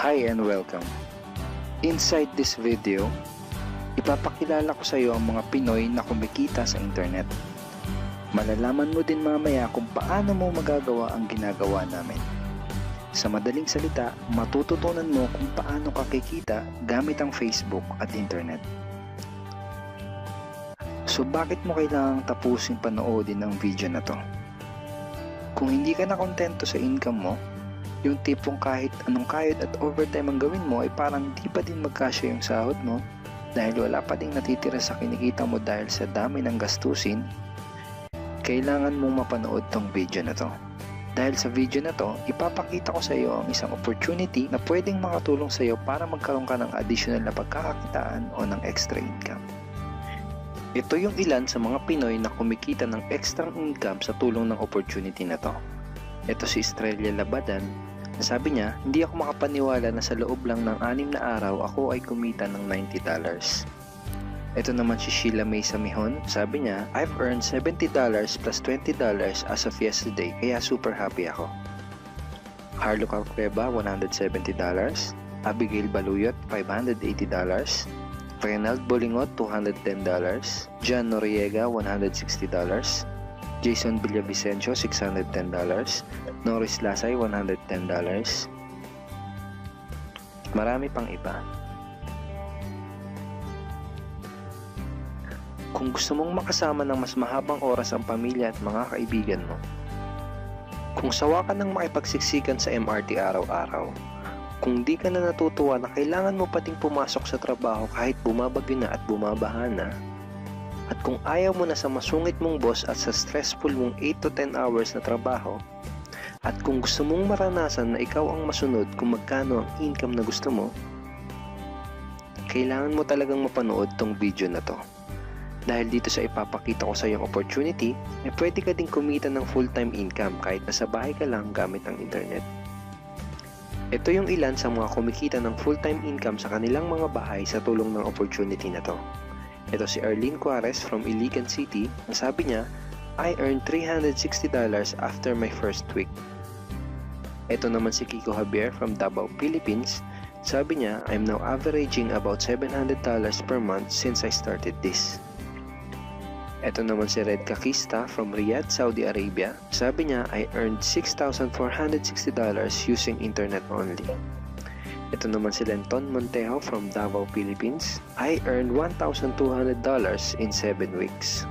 Hi and welcome. Inside this video, ipapakilala ko sa iyo ang mga Pinoy na kumikita sa internet. Malalaman mo din mamaya kung paano mo magagawa ang ginagawa namin. Sa madaling salita, matututunan mo kung paano ka kikita gamit ang Facebook at internet. So bakit mo kailangang tapusin panoodin ang video na to? Kung hindi ka na kontento sa income mo, yung tipong kahit anong kayod at overtime ang gawin mo ay parang di pa din magkasya yung sahod mo dahil wala pa ding natitira sa kinikita mo dahil sa dami ng gastusin, kailangan mong mapanood tong video na to. Dahil sa video na to, ipapakita ko sa iyo ang isang opportunity na pwedeng makatulong sa iyo para magkaroon ka ng additional na pagkakakitaan o ng extra income. Ito yung ilan sa mga Pinoy na kumikita ng extra income sa tulong ng opportunity na to. Ito si Estrella Labadan. Sabi niya, hindi ako makapaniwala na sa loob lang ng 6 na araw ako ay kumita ng $90. Ito naman si Sheila May Samihon. Sabi niya, I've earned $70 plus $20 as of yesterday kaya super happy ako. Harlo Calcreba, $170. Abigail Baluyot, $580. Reynald Bolingot, $210. John Noriega, $160. Jason Villavicencio, $610. Norris Lasay, $110. Marami pang iba. Kung gusto mong makasama ng mas mahabang oras ang pamilya at mga kaibigan mo, kung sawa ka ng makipagsiksikan sa MRT araw-araw, kung di ka na natutuwa na kailangan mo pating pumasok sa trabaho kahit bumabagyo na at bumabaha na, at kung ayaw mo na sa masungit mong boss at sa stressful mong 8 to 10 hours na trabaho, at kung gusto mong maranasan na ikaw ang masunod kung magkano ang income na gusto mo, kailangan mo talagang mapanood tong video na to. Dahil dito sa ipapakita ko sa iyong opportunity, ay pwede ka ding kumita ng full-time income kahit nasa bahay ka lang gamit ang internet. Ito yung ilan sa mga kumikita ng full-time income sa kanilang mga bahay sa tulong ng opportunity na to. Ito si Arlene Juarez from Iligan City. Ang sabi niya, I earned $360 after my first week. Ito naman si Kiko Javier from Davao, Philippines. Sabi niya, I'm now averaging about $700 per month since I started this. Ito naman si Red Kakista from Riyadh, Saudi Arabia. Sabi niya, I earned $6,460 using internet only. Ito naman si Lenton Montejo from Davao, Philippines. I earned $1,200 in 7 weeks.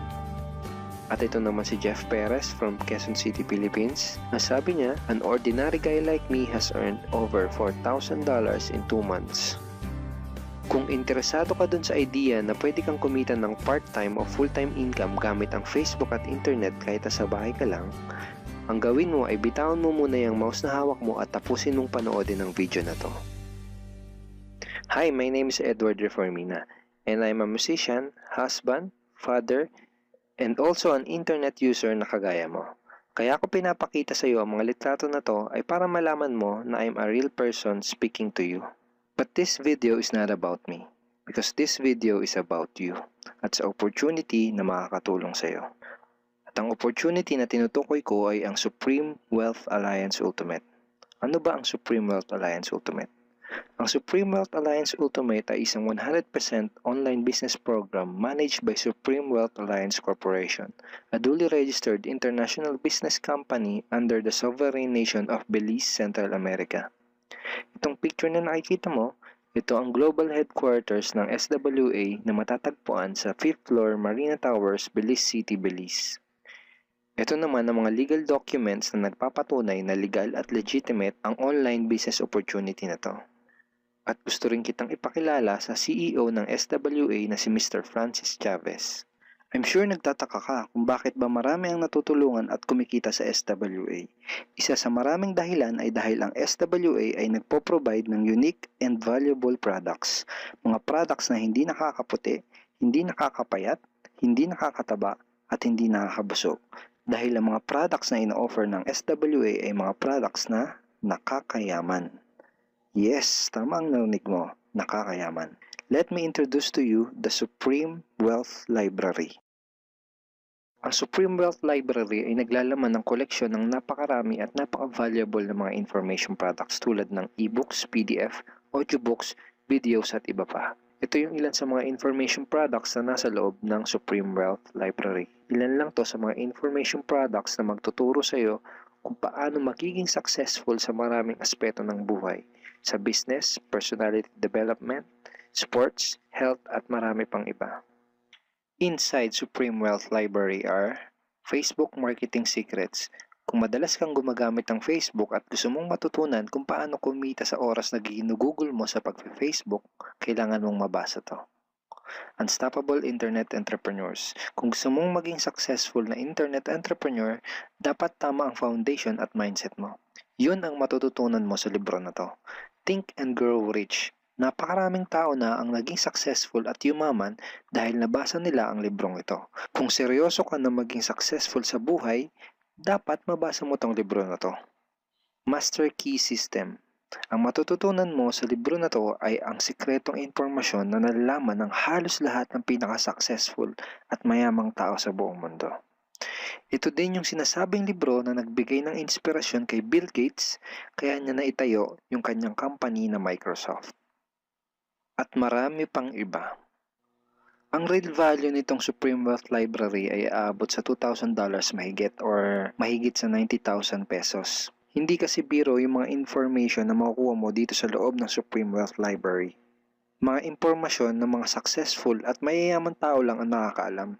At ito naman si Jeff Perez from Quezon City, Philippines. Nasabi niya, an ordinary guy like me has earned over $4,000 in 2 months. Kung interesado ka dun sa idea na pwede kang kumita ng part-time o full-time income gamit ang Facebook at internet kahit sa bahay ka lang, ang gawin mo ay bitawan mo muna yung mouse na hawak mo at tapusin mong panoodin ang video na to. Hi, my name is Edward Reformina, and I'm a musician, husband, father, and also an internet user na kagaya mo. Kaya ako pinapakita sa iyo ang mga litrato na to ay para malaman mo na I'm a real person speaking to you. But this video is not about me, because this video is about you at sa opportunity na makakatulong sa iyo. At ang opportunity na tinutukoy ko ay ang Supreme Wealth Alliance Ultimate. Ano ba ang Supreme Wealth Alliance Ultimate? Ang Supreme Wealth Alliance Ultimate ay isang 100% online business program managed by Supreme Wealth Alliance Corporation, a duly registered international business company under the sovereign nation of Belize, Central America. Itong picture na nakikita mo, ito ang global headquarters ng SWA na matatagpuan sa 5th floor Marina Towers, Belize City, Belize. Ito naman ang mga legal documents na nagpapatunay na legal at legitimate ang online business opportunity na to. At gusto rin kitang ipakilala sa CEO ng SWA na si Mr. Francis Chavez. I'm sure nagtataka ka kung bakit ba marami ang natutulungan at kumikita sa SWA. Isa sa maraming dahilan ay dahil ang SWA ay nagpo-provide ng unique and valuable products. Mga products na hindi nakakaputi, hindi nakakapayat, hindi nakakataba, at hindi nakakabusog. Dahil ang mga products na ino-offer ng SWA ay mga products na nakakayaman. Yes, tama ang narinig mo, nakakayaman. Let me introduce to you the Supreme Wealth Library. Ang Supreme Wealth Library ay naglalaman ng koleksyon ng napakarami at napaka-valuable na mga information products tulad ng e-books, PDF, audiobooks, videos at iba pa. Ito yung ilan sa mga information products na nasa loob ng Supreme Wealth Library. Ilan lang to sa mga information products na magtuturo sa iyo kung paano magiging successful sa maraming aspeto ng buhay, sa business, personality development, sports, health at marami pang iba. Inside Supreme Wealth Library are Facebook Marketing Secrets. Kung madalas kang gumagamit ng Facebook at gusto mong matutunan kung paano kumita sa oras na ginugugol mo sa pag-Facebook, kailangan mong mabasa to. Unstoppable Internet Entrepreneurs. Kung gusto mong maging successful na internet entrepreneur, dapat tama ang foundation at mindset mo. Yun ang matututunan mo sa libro na to. Think and Grow Rich. Napakaraming tao na ang naging successful at yumaman dahil nabasa nila ang librong ito. Kung seryoso ka na maging successful sa buhay, dapat mabasa mo tong libro na to. Master Key System. Ang matututunan mo sa libro na to ay ang sikretong impormasyon na nalalaman ng halos lahat ng pinaka-successful at mayamang tao sa buong mundo. Ito din yung sinasabing libro na nagbigay ng inspirasyon kay Bill Gates, kaya niya naitayo yung kanyang company na Microsoft. At marami pang iba. Ang real value nitong Supreme Wealth Library ay aabot sa $2,000 mahigit or mahigit sa 90,000 pesos. Hindi kasi biro yung mga information na makukuha mo dito sa loob ng Supreme Wealth Library. Mga impormasyon ng mga successful at mayayaman tao lang ang nakakaalam.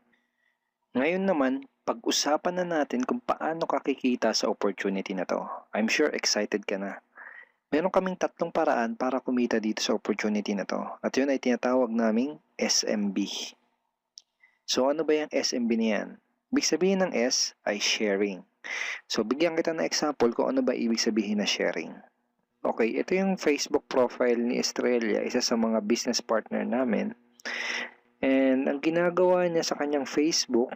Ngayon naman, pag-usapan na natin kung paano ka kikita sa opportunity na to. I'm sure excited ka na. Meron kaming 3 paraan para kumita dito sa opportunity na to. At yun ay tinatawag naming SMB. So ano ba yung SMB niyan? Ibig sabihin ng S ay sharing. So bigyan kita ng example kung ano ba ibig sabihin na sharing. Okay, ito yung Facebook profile ni Estrella, isa sa mga business partner namin. And ang ginagawa niya sa kanyang Facebook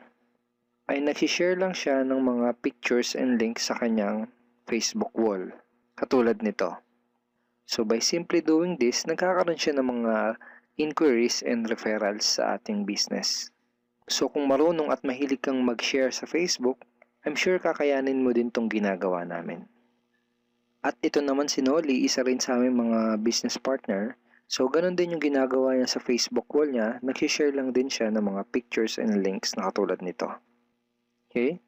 ay nag-share lang siya ng mga pictures and links sa kanyang Facebook wall. Katulad nito. So by simply doing this, nagkakaroon siya ng mga inquiries and referrals sa ating business. So kung marunong at mahilig kang mag-share sa Facebook, I'm sure kakayanin mo din tong ginagawa namin. At ito naman si Nolly, isa rin sa aming mga business partner. So ganun din yung ginagawa niya sa Facebook wall niya, nag-share lang din siya ng mga pictures and links na katulad nito. Okay?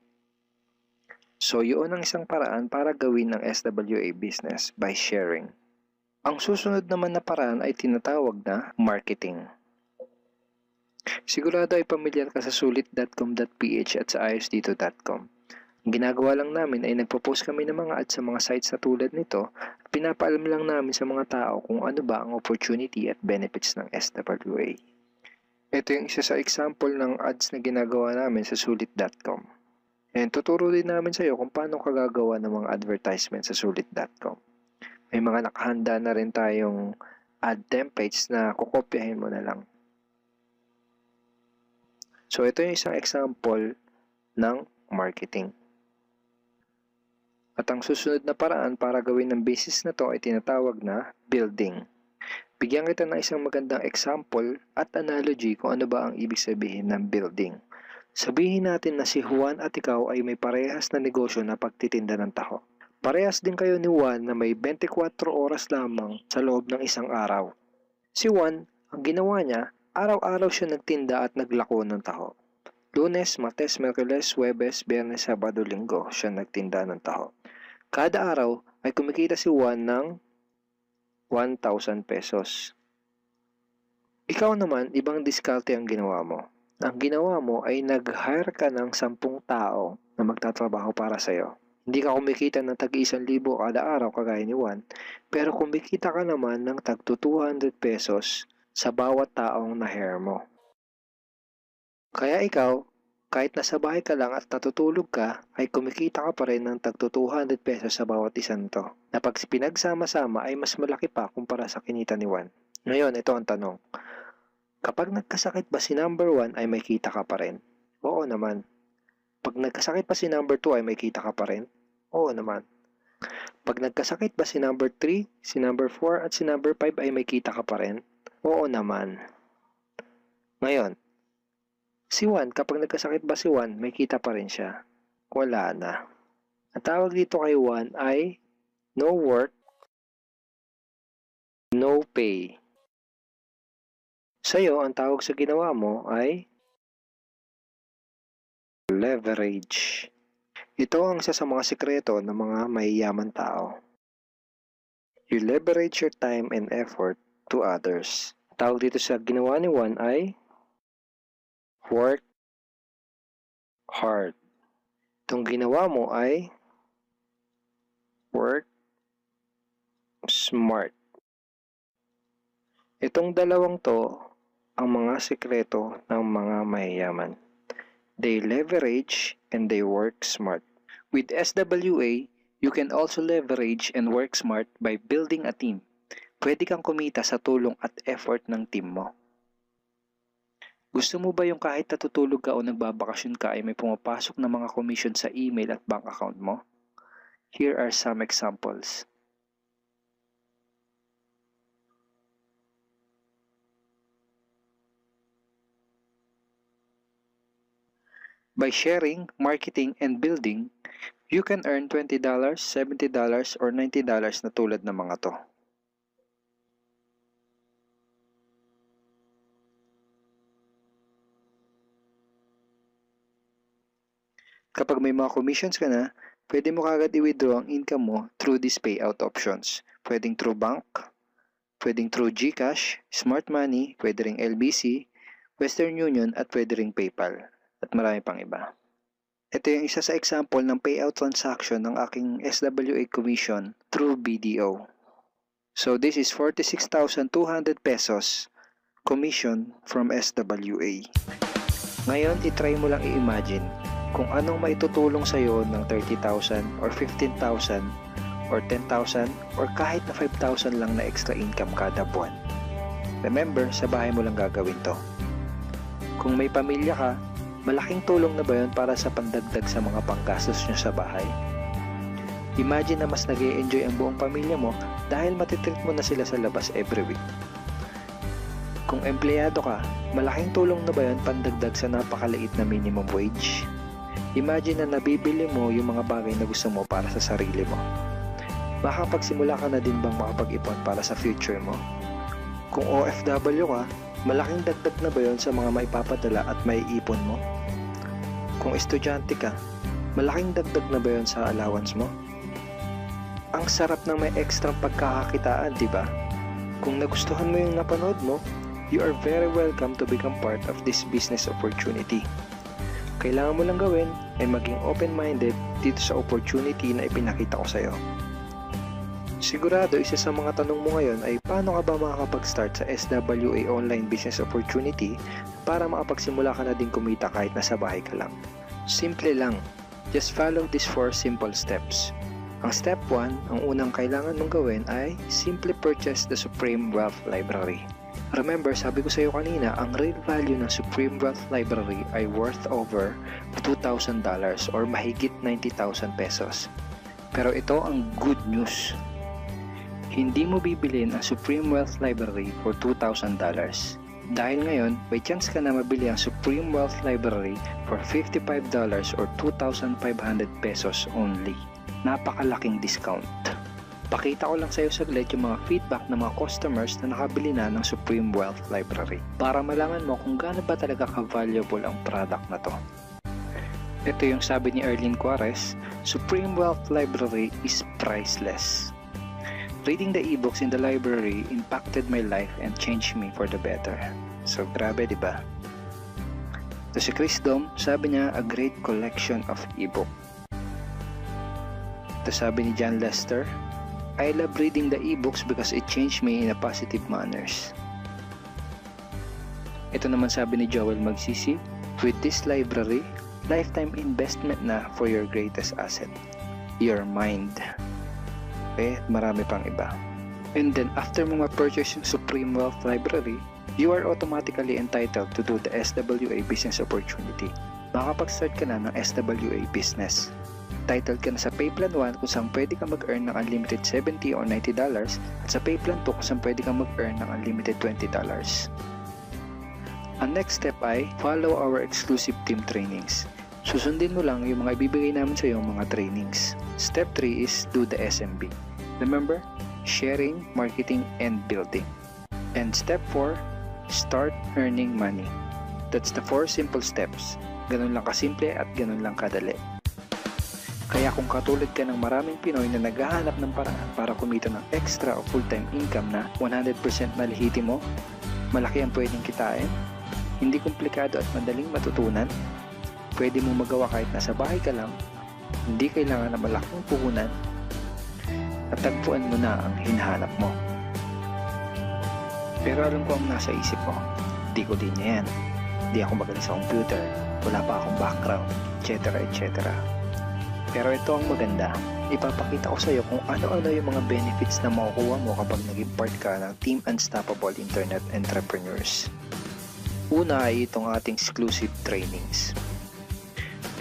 So yun ang isang paraan para gawin ang SWA business by sharing. Ang susunod naman na paraan ay tinatawag na marketing. Sigurado ay pamilyar ka sa sulit.com.ph at sa ayosdito.com. Ang ginagawa lang namin ay nagpo-post kami ng mga ads sa mga sites na tulad nito at pinapaalam lang namin sa mga tao kung ano ba ang opportunity at benefits ng SWA. Ito yung isa sa example ng ads na ginagawa namin sa sulit.com. And tuturo din namin sa iyo kung paano ka gagawa ng mga advertisement sa sulit.com. May mga nakahanda na rin tayong ad templates na kukopyahin mo na lang. So ito yung isang example ng marketing. At ang susunod na paraan para gawin ng business na to ay tinatawag na building. Bigyan kita ng isang magandang example at analogy kung ano ba ang ibig sabihin ng building. Sabihin natin na si Juan at ikaw ay may parehas na negosyo na pagtitinda ng taho. Parehas din kayo ni Juan na may 24 oras lamang sa loob ng isang araw. Si Juan, ang ginawa niya, araw-araw siya nagtinda at naglako ng taho. Lunes, Martes, Miyerkules, Huwebes, Biyernes, Sabado, Linggo siya nagtinda ng taho. Kada araw ay kumikita si Juan ng 1,000 pesos. Ikaw naman, ibang diskarte ang ginawa mo. Ang ginawa mo ay nag-hire ka ng 10 tao na magtatrabaho para sa'yo. Hindi ka kumikita ng tag-1,000 kada araw kagaya ni Juan, pero kumikita ka naman ng tag 200 pesos sa bawat taong na-hire mo. Kaya ikaw, kahit nasa bahay ka lang at natutulog ka, ay kumikita ka pa rin ng tag 200 pesos sa bawat isang to, na pag pinagsama-sama ay mas malaki pa kumpara sa kinita ni Juan. Ngayon, ito ang tanong. Kapag nagkasakit ba si number 1 ay may kita ka pa rin? Oo naman. Pag nagkasakit pa si number 2 ay may kita ka pa rin? Oo naman. Pag nagkasakit ba si number 3, si number 4 at si number 5 ay may kita ka pa rin? Oo naman. Ngayon, Si Juan, kapag nagkasakit ba si Juan, may kita pa rin siya. Wala na. Ang tawag dito kay Juan ay no work, no pay. Sa'yo, ang tawag sa ginawa mo ay leverage. Ito ang isa sa mga sikreto ng mga mayayaman tao. You leverage your time and effort to others. Tawag dito sa ginawa ni Juan ay work hard. Itong ginawa mo ay work smart. Itong dalawang to ang mga sikreto ng mga mayayaman. They leverage and they work smart. With SWA, you can also leverage and work smart by building a team. Pwede kang kumita sa tulong at effort ng team mo. Gusto mo ba yung kahit natutulog ka o nagbabakasyon ka ay may pumapasok na mga commission sa email at bank account mo? Here are some examples. By sharing, marketing, and building, you can earn $20, $70, or $90 na tulad ng mga to. Kapag may mga commissions ka na, pwede mo kagad i-withdraw ang income mo through these payout options. Pwedeng through bank, pwedeng through GCash, Smart Money, pwede ring LBC, Western Union, at pwede ring PayPal. At marami pang iba. Ito yung isa sa example ng payout transaction ng aking SWA commission through BDO. So this is 46,200 pesos commission from SWA. Ngayon, itry mo lang i-imagine kung anong maitutulong sa'yo ng 30,000 or 15,000 or 10,000 or kahit na 5,000 lang na extra income kada buwan. Remember, sa bahay mo lang gagawin to. Kung may pamilya ka, malaking tulong na ba yun para sa pandagdag sa mga panggastos nyo sa bahay? Imagine na mas nag-e-enjoy ang buong pamilya mo dahil matitreat mo na sila sa labas every week. Kung empleyado ka, malaking tulong na ba yun pandagdag sa napakaliit na minimum wage? Imagine na nabibili mo yung mga bagay na gusto mo para sa sarili mo. Makapagsimula ka na din bang makapag-ipon para sa future mo? Kung OFW ka, malaking dagdag na ba yun sa mga maipapadala at maiipon mo? Kung estudyante ka, malaking dagdag na ba yun sa allowance mo? Ang sarap ng may extra pagkakakitaan, di ba? Kung nagustuhan mo yung napanood mo, you are very welcome to become part of this business opportunity. Kailangan mo lang gawin ay maging open-minded dito sa opportunity na ipinakita ko sa'yo. Sigurado isa sa mga tanong mo ngayon ay paano ka ba makakapag-start sa SWA online business opportunity para makapagsimula ka na din kumita kahit nasa bahay ka lang. Simple lang. Just follow these 4 simple steps. Ang step 1, ang unang kailangan mong gawin ay simply purchase the Supreme Wealth Library. Remember, sabi ko sa iyo kanina, ang real value ng Supreme Wealth Library ay worth over $2,000 or mahigit 90,000 pesos. Pero ito ang good news. Hindi mo bibilin ang Supreme Wealth Library for $2,000. Dahil ngayon, may chance ka na mabili ang Supreme Wealth Library for $55 or 2,500 pesos only. Napakalaking discount. Pakita ko lang sa iyo saglit yung mga feedback ng mga customers na nakabili na ng Supreme Wealth Library para malaman mo kung gaano ba talaga ka-valuable ang product na to. Ito yung sabi ni Erlene Juarez, Supreme Wealth Library is priceless. Reading the ebooks in the library impacted my life and changed me for the better. So grabe, di ba? Ito si Chris Dom, sabi niya, a great collection of ebook. Ito sabi ni John Lester, I love reading the ebooks because it changed me in a positive manners. Ito naman sabi ni Joel Magsisi, with this library, lifetime investment na for your greatest asset, your mind. Marami pang iba. And then after mo ma-purchase yung Supreme Wealth Library, you are automatically entitled to do the SWA business opportunity. Makapag-start ka na ng SWA business. Titled ka na sa Payplan 1 kung saan pwede ka mag-earn ng unlimited $70 or $90 at sa Payplan 2 kung saan pwede ka mag-earn ng unlimited $20. Ang next step ay follow our exclusive team trainings. Susundin mo lang yung mga ibibigay namin sa iyo mga trainings. Step 3 is do the SMB. Remember, sharing, marketing, and building. And step 4, start earning money. That's the 4 simple steps. Ganun lang kasimple at ganun lang kadali. Kaya kung katulad ka ng maraming Pinoy na naghahanap ng paraan para kumita ng extra o full-time income na 100% malihitimo, malaki ang pwedeng kitain, hindi komplikado at madaling matutunan, pwede mong magawa kahit nasa bahay ka lang, hindi kailangan na malaking puhunan, at tagpuan mo na ang hinahanap mo. Pero alam ko ang nasa isip mo, di ko din yan, di ako magaling sa computer, wala pa akong background, etc. etc. Pero ito ang maganda, ipapakita ko sa iyo kung ano-ano yung mga benefits na makukuha mo kapag naging part ka ng Team Unstoppable Internet Entrepreneurs. Una ay itong ating exclusive trainings.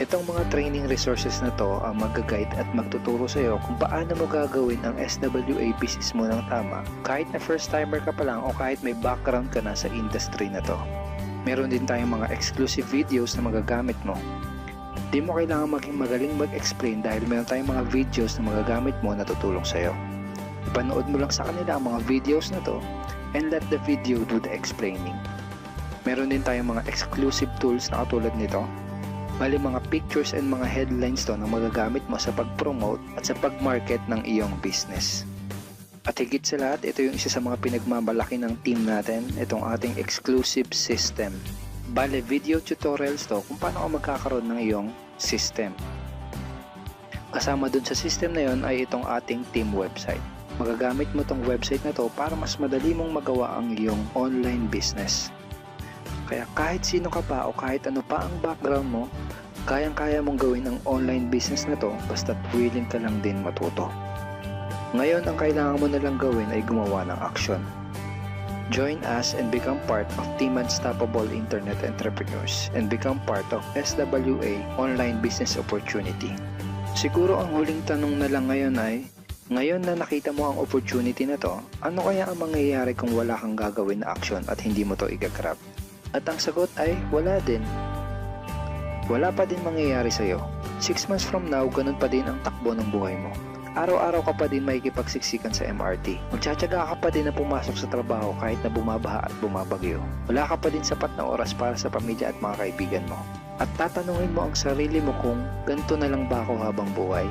Itong mga training resources na to ang mag-guide at magtuturo sa iyo kung paano mo gagawin ang SWA business mo ng tama kahit na first timer ka pa lang o kahit may background ka na sa industry na to. Meron din tayong mga exclusive videos na magagamit mo. Di mo kailangan maging magaling mag-explain dahil meron tayong mga videos na magagamit mo na tutulong sa'yo. Ipanood mo lang sa kanila ang mga videos na to and let the video do the explaining. Meron din tayong mga exclusive tools na katulad nito. Bali mga pictures and mga headlines to na magagamit mo sa pag-promote at sa pag-market ng iyong business. At higit sa lahat, ito yung isa sa mga pinagmamalaki ng team natin, itong ating exclusive system. Bale, video tutorials to kung paano ka magkakaroon ng iyong system. Kasama dun sa system na yon ay itong ating team website. Magagamit mo tong website na to para mas madali mong magawa ang iyong online business. Kaya kahit sino ka pa o kahit ano pa ang background mo, kayang-kaya mong gawin ang online business na to basta't willing ka lang din matuto. Ngayon, ang kailangan mo na lang gawin ay gumawa ng action. Join us and become part of Team Unstoppable Internet Entrepreneurs and become part of SWA Online Business Opportunity. Siguro ang huling tanong na lang ngayon ay, ngayon na nakita mo ang opportunity na to, ano kaya ang mangyayari kung wala kang gagawin na action at hindi mo to igagrab? At ang sagot ay, wala din. Wala pa din mangyayari sa'yo. 6 months from now, ganun pa din ang takbo ng buhay mo. Araw-araw ka pa din makikipagsiksikan sa MRT. Magtsatsaga ka pa din na pumasok sa trabaho kahit na bumabaha at bumabagyo. Wala ka pa din sapat na oras para sa pamilya at mga kaibigan mo. At tatanungin mo ang sarili mo kung ganito na lang ba ako habang buhay?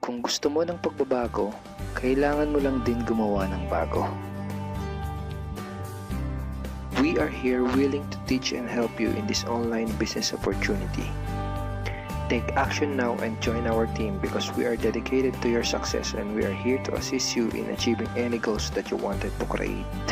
Kung gusto mo ng pagbabago, kailangan mo lang din gumawa ng bago. We are here willing to teach and help you in this online business opportunity. Take action now and join our team because we are dedicated to your success and we are here to assist you in achieving any goals that you wanted to create.